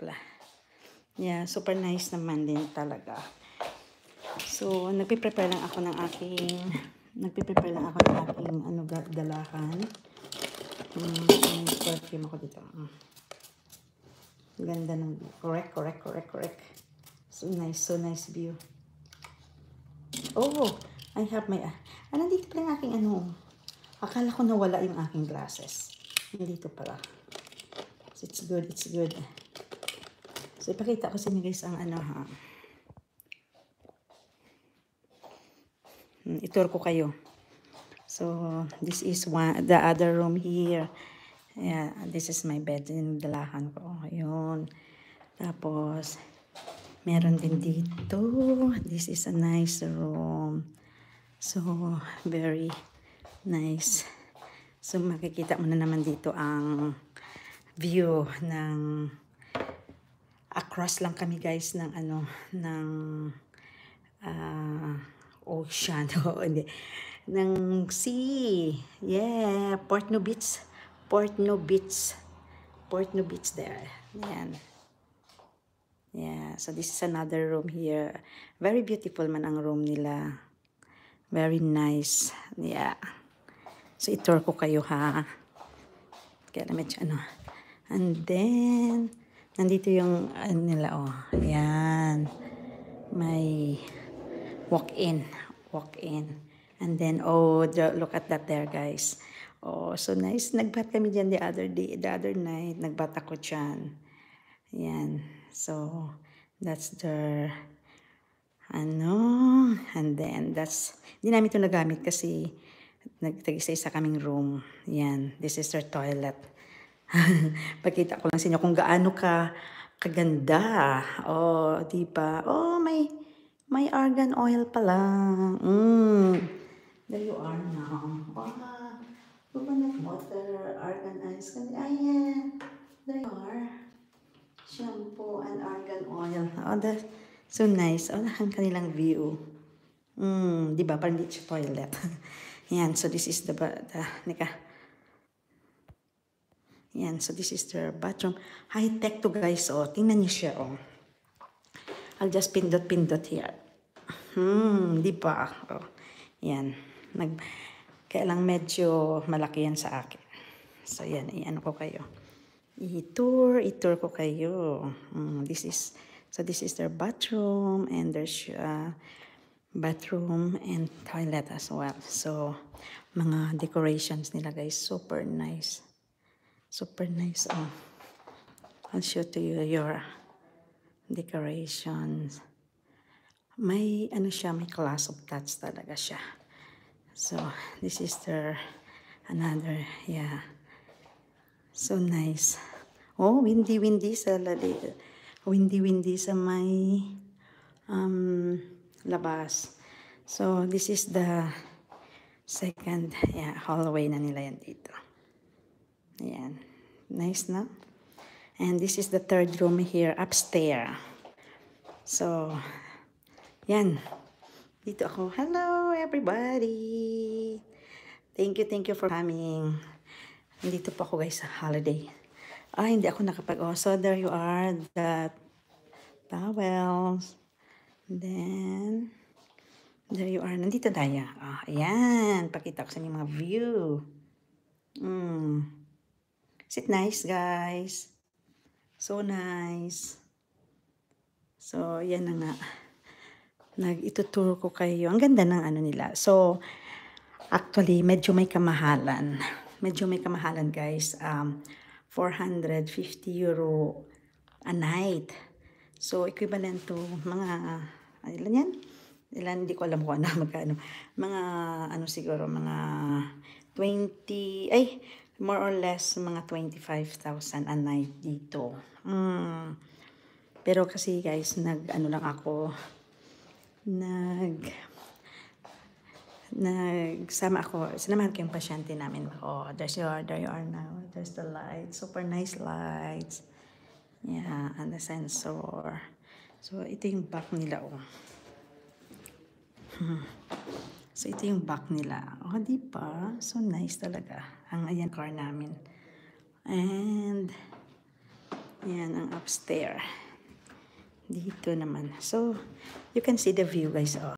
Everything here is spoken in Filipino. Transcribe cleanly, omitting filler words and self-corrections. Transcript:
pala. Yeah, super nice naman din talaga. So, nagpiprepare lang ako ng aking dalahan. Perfume ako dito. Ganda ng correct. So nice view. Oh, I have my nandito pala yung aking akala ko nawala yung aking glasses. Nandito pala. So, it's good. So, ipakita ko sa inyo guys ang itur ko kayo. So, this is the other room here. Yeah, this is my bed. Yung dalahan ko. Ayun. Tapos, meron din dito. This is a nice room. So, very nice. So, makikita mo na naman dito ang view ng across lang kami guys ng ocean. O, hindi. Ng sea. Yeah, Portno Beach there. Yan. Yeah, so this is another room here. Very beautiful man ang room nila. Very nice. Yeah. So i-tour ko kayo ha. Kaya medyo And then nandito yung nila Yan. May walk-in. And then, look at that there, guys. Oh, so nice. Nagbat kami dyan the other night. Nagbat ako dyan. Yan. So, that's the, and then, hindi namin ito nagamit kasi nagtag-isa kaming room. Yan. This is their toilet. Pagkita ko lang sa inyo kung gaano kaganda. Oh, diba? Oh, may argan oil pala. There you are now. Coconut water, argan ice. Ayan. There you are. Shampoo and argan oil. Oh, that's so nice. Oh, ang kanilang view. Diba? Parang di siya toilet. Yan. So, this is the Yan. So, this is the bathroom. High-tech to guys. Oh, tingnan niyo siya. Oh. I'll just pindot here. Diba? Oh. Yan. Kaya lang medyo malaki yan sa akin. So, yan. Ko kayo. I-tour ko kayo. This is their bathroom. And there's bathroom and toilet as well. So, mga decorations nila guys. Super nice. Oh. I'll show to you your decorations. May may class of touch talaga siya. So, this is another, yeah. So nice. Oh, windy sa may labas. So, this is the second, hallway na nila yan dito. Ayan. Nice, no? And this is the third room here, upstairs. So, yan. Dito ako. Hello, everybody. Thank you for coming. Nandito po ako guys sa holiday. Hindi ako so there you are, the towels. Then, there you are. Nandito tayo. Ayan. Pakita ko sa inyo mga view. Is it nice, guys? So nice. So, yan na nga. Itutour ko kayo. Ang ganda ng nila. So, actually, medyo may kamahalan. Guys. 450 euro a night. So, equivalent to mga, ilan yan? Hindi ko alam kung magkano. Mga, siguro, mga 20, more or less, mga 25,000 a night dito. Pero kasi, guys, lang ako, nagsama ako, sinamahan ko yung pasyente namin. There you are now. There's the lights, super nice lights. Yeah, and the sensor. So, ito yung back nila, So, ito yung back nila. Diba? So, nice talaga. Ayan car namin. And, Yan ang upstairs. Dito naman. So, you can see the view guys. Oh.